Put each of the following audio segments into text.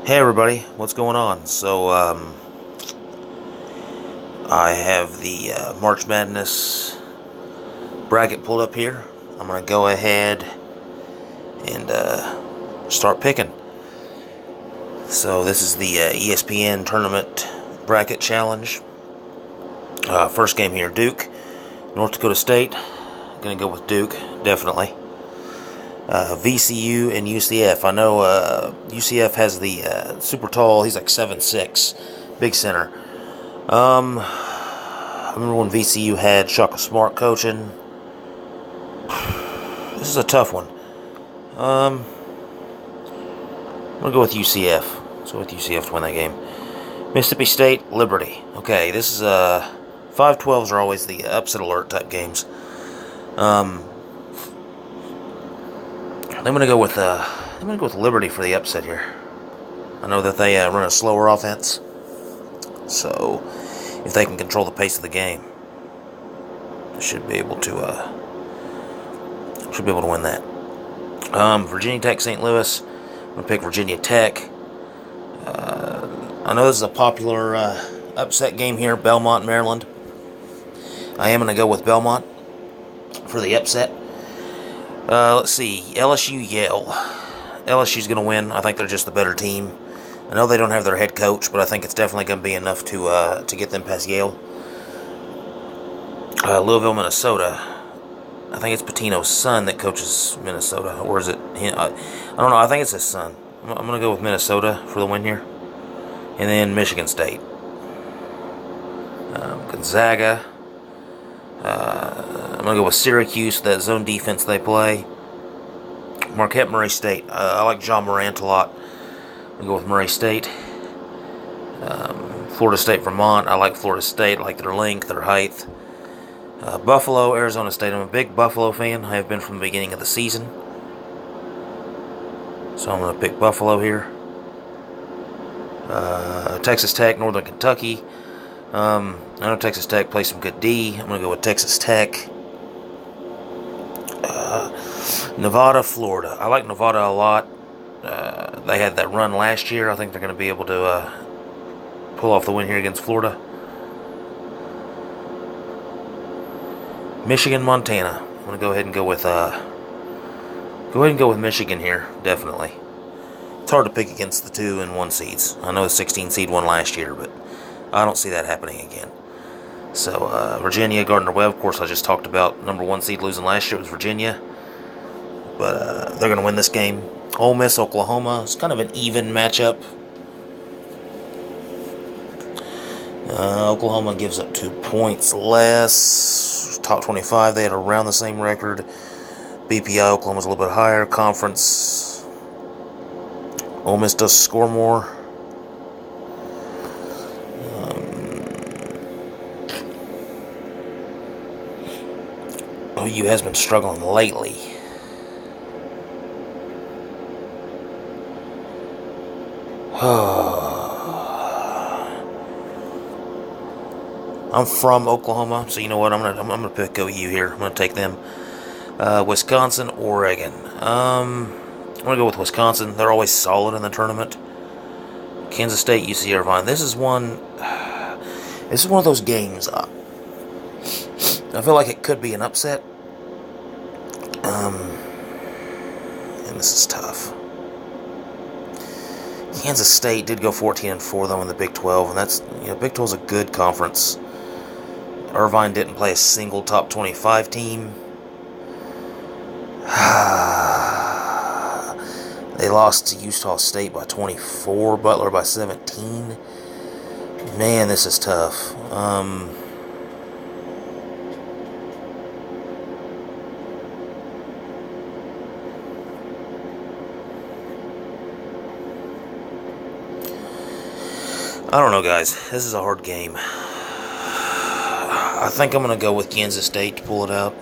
Hey everybody, what's going on? I have the March Madness bracket pulled up here. I'm going to go ahead and start picking. So this is the ESPN Tournament Bracket Challenge. First game here, Duke, North Dakota State. Going to go with Duke, definitely. VCU and UCF. I know UCF has the super tall, he's like 7'6", big center. I remember when VCU had Shaka Smart coaching. This is a tough one. I'm going to go with UCF. Let's go with UCF to win that game. Mississippi State, Liberty. Okay, this is 5-12s are always the upset alert type games. I'm gonna go with Liberty for the upset here. I know that they run a slower offense, so if they can control the pace of the game, they should be able to win that. Virginia Tech, St. Louis. I'm gonna pick Virginia Tech. I know this is a popular upset game here, Belmont, Maryland. I am gonna go with Belmont for the upset. Let's see, LSU, Yale. LSU's going to win. I think they're just the better team. I know they don't have their head coach, but I think it's definitely going to be enough to get them past Yale. Louisville, Minnesota. I think it's Pitino's son that coaches Minnesota, or is it him? I don't know. I think it's his son. I'm going to go with Minnesota for the win here. And then Michigan State. Gonzaga. I'm going to go with Syracuse, that zone defense they play. Marquette, Murray State. I like John Morant a lot. I'm going to go with Murray State. Florida State, Vermont. I like Florida State. I like their length, their height. Buffalo, Arizona State. I'm a big Buffalo fan. I have been from the beginning of the season. So I'm going to pick Buffalo here. Texas Tech, Northern Kentucky. I know Texas Tech plays some good D. I'm going to go with Texas Tech. Nevada, Florida. I like Nevada a lot. They had that run last year. I think they're going to be able to pull off the win here against Florida. Michigan, Montana. I'm going to go ahead and go with Michigan here, definitely. It's hard to pick against the 2 and 1 seeds. I know the 16 seed won last year, but I don't see that happening again. So, Virginia, Gardner-Webb, of course, I just talked about number 1 seed losing last year. It was Virginia. But they're going to win this game. Ole Miss, Oklahoma. It's kind of an even matchup. Oklahoma gives up 2 points less. Top 25, they had around the same record. BPI, Oklahoma's a little bit higher. Conference, Ole Miss does score more. OU has been struggling lately. I'm from Oklahoma, so you know what? I'm gonna pick OU here. I'm gonna take them. Wisconsin, Oregon. I'm gonna go with Wisconsin. They're always solid in the tournament. Kansas State, UC Irvine. This is one of those games. I feel like it could be an upset. And this is tough. Kansas State did go 14-4 though in the Big 12, and that's, Big 12 is a good conference. Irvine didn't play a single top 25 team. They lost to Utah State by 24, Butler by 17. Man, this is tough. I don't know, guys. This is a hard game. I think I'm going to go with Kansas State to pull it out.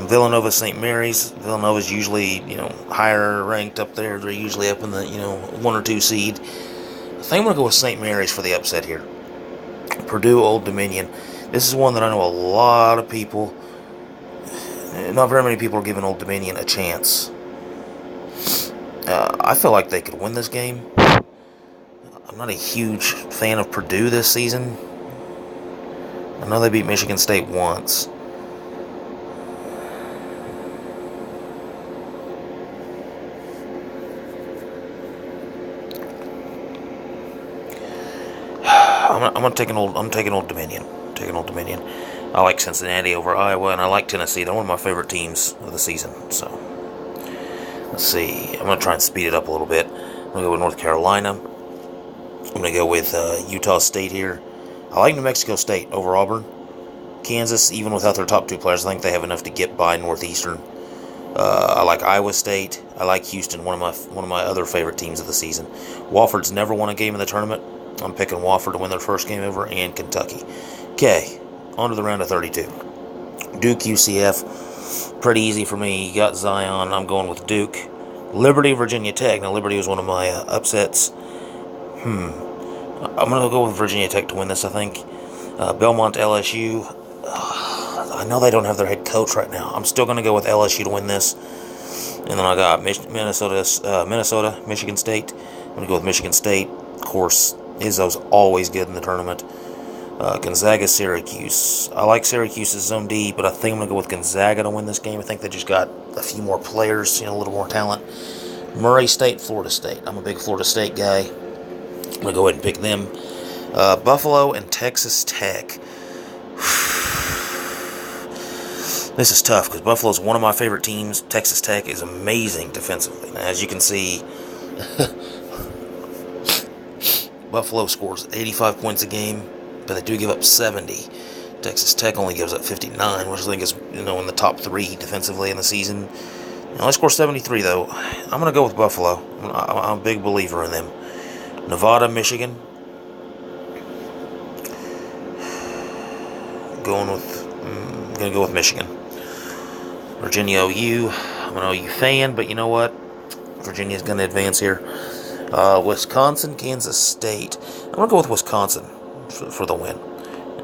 Villanova, St. Mary's. Villanova's usually, higher ranked up there. They're usually up in the, 1 or 2 seed. I think I'm going to go with St. Mary's for the upset here. Purdue, Old Dominion. This is one that I know a lot of people, not very many people are giving Old Dominion a chance. I feel like they could win this game. I'm not a huge fan of Purdue this season. I know they beat Michigan State once. I'm taking Old Dominion. I like Cincinnati over Iowa, and I like Tennessee. They're one of my favorite teams of the season. So let's see. I'm gonna try and speed it up a little bit. I'm gonna go with North Carolina. I'm gonna go with Utah State here. I like New Mexico State over Auburn. Kansas, even without their top two players, I think they have enough to get by Northeastern. I like Iowa State. I like Houston, one of my other favorite teams of the season. Wofford's never won a game in the tournament. I'm picking Wofford to win their first game ever, and Kentucky. Okay, on to the round of 32. Duke, UCF, pretty easy for me. You got Zion. I'm going with Duke. Liberty, Virginia Tech. Now, Liberty was one of my upsets. I'm going to go with Virginia Tech to win this, I think. Belmont, LSU. I know they don't have their head coach right now. I'm still going to go with LSU to win this. And then I got Minnesota, Michigan State. I'm going to go with Michigan State. Of course, Izzo's always good in the tournament. Gonzaga, Syracuse. I like Syracuse's zone D, but I think I'm going to go with Gonzaga to win this game. I think they just got a few more players, a little more talent. Murray State, Florida State. I'm a big Florida State guy. I'm going to go ahead and pick them. Buffalo and Texas Tech. This is tough because Buffalo's one of my favorite teams. Texas Tech is amazing defensively. Now, as you can see, Buffalo scores 85 points a game, but they do give up 70. Texas Tech only gives up 59, which I think is in the top 3 defensively in the season. They only score 73 though. I'm going to go with Buffalo. I'm a big believer in them. Nevada, Michigan. I'm going to go with Michigan. Virginia, OU. I'm an OU fan, but you know what? Virginia's going to advance here. Wisconsin, Kansas State. I'm going to go with Wisconsin for the win.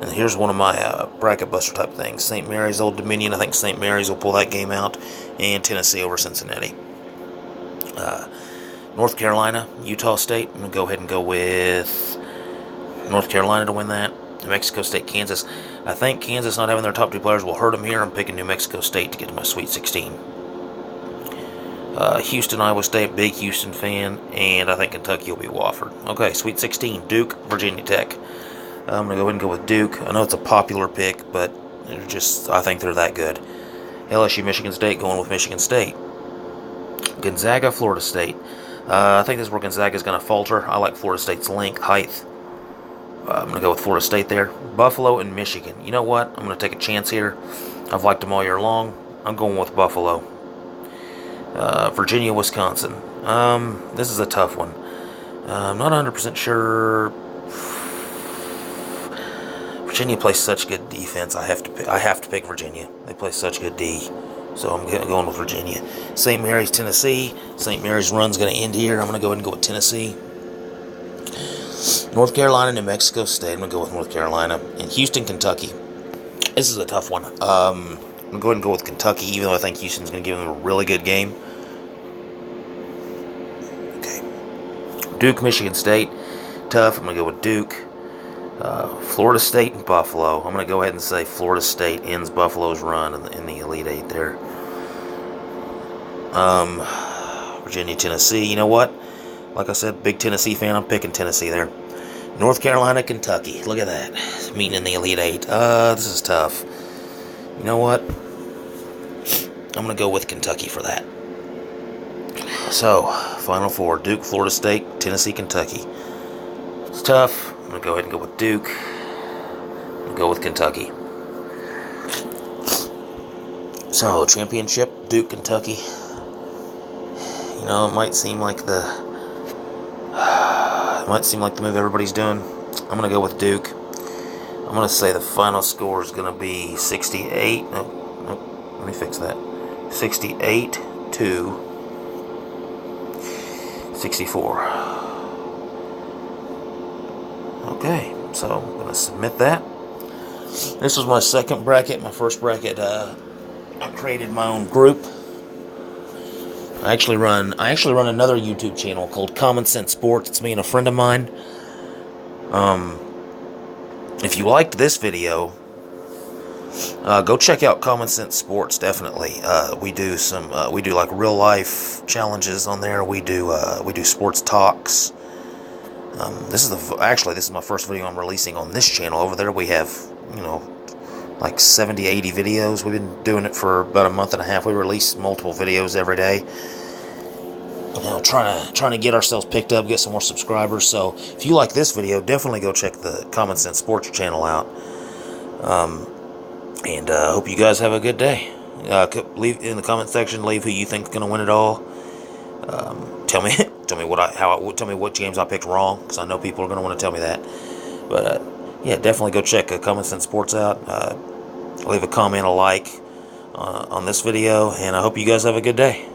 And here's one of my bracket buster type things. St. Mary's, Old Dominion. I think St. Mary's will pull that game out. And Tennessee over Cincinnati. North Carolina, Utah State. I'm going to go ahead and go with North Carolina to win that. New Mexico State, Kansas. I think Kansas not having their top 2 players will hurt them here. I'm picking New Mexico State to get to my Sweet 16. Houston, Iowa State, big Houston fan, and I think Kentucky will be Wofford. Okay, Sweet 16, Duke, Virginia Tech. I'm going to go ahead and go with Duke. I know it's a popular pick, but I think they're that good. LSU, Michigan State, going with Michigan State. Gonzaga, Florida State. I think this is where Gonzaga is going to falter. I like Florida State's length, height. I'm going to go with Florida State there. Buffalo and Michigan. You know what? I'm going to take a chance here. I've liked them all year long. I'm going with Buffalo. Virginia, Wisconsin. This is a tough one. I'm not 100% sure. Virginia plays such good defense. I have to pick Virginia. They play such good D. So I'm going with Virginia. St. Mary's, Tennessee. St. Mary's run's going to end here. I'm going to go ahead and go with Tennessee. North Carolina, New Mexico State. I'm going to go with North Carolina. And Houston, Kentucky. This is a tough one. I'm going to go ahead and go with Kentucky, even though I think Houston's going to give them a really good game. Okay. Duke, Michigan State. Tough. I'm going to go with Duke. Florida State and Buffalo. I'm going to go ahead and say Florida State ends Buffalo's run in the Elite Eight there. Virginia, Tennessee. You know what? Like I said, big Tennessee fan. I'm picking Tennessee there. North Carolina, Kentucky. Look at that. Meeting in the Elite Eight. This is tough. You know what? I'm going to go with Kentucky for that. So, Final Four. Duke, Florida State, Tennessee, Kentucky. It's tough. I'm going to go ahead and go with Duke. I'm going to go with Kentucky. So, championship, Duke, Kentucky. It might seem like the move everybody's doing. I'm going to go with Duke. I'm going to say the final score is going to be 68. Nope. Let me fix that. 68 to 64. Okay, so I'm going to submit that. This was my second bracket. My first bracket, I created my own group. I actually run another YouTube channel called Common Sense Sports. It's me and a friend of mine. If you liked this video, go check out Common Sense Sports. Definitely, we do like real life challenges on there. We do sports talks. This is my first video I'm releasing on this channel. Over there we have, like 70, 80 videos. We've been doing it for about a month and a half. We release multiple videos every day. Trying to get ourselves picked up, get some more subscribers. So if you like this video, definitely go check the Common Sense Sports channel out. And hope you guys have a good day. Leave in the comment section. Leave who you think is going to win it all. Tell me what games I picked wrong, because I know people are going to want to tell me that. But yeah, definitely go check Common Sense Sports out. Leave a comment, a like on this video, and I hope you guys have a good day.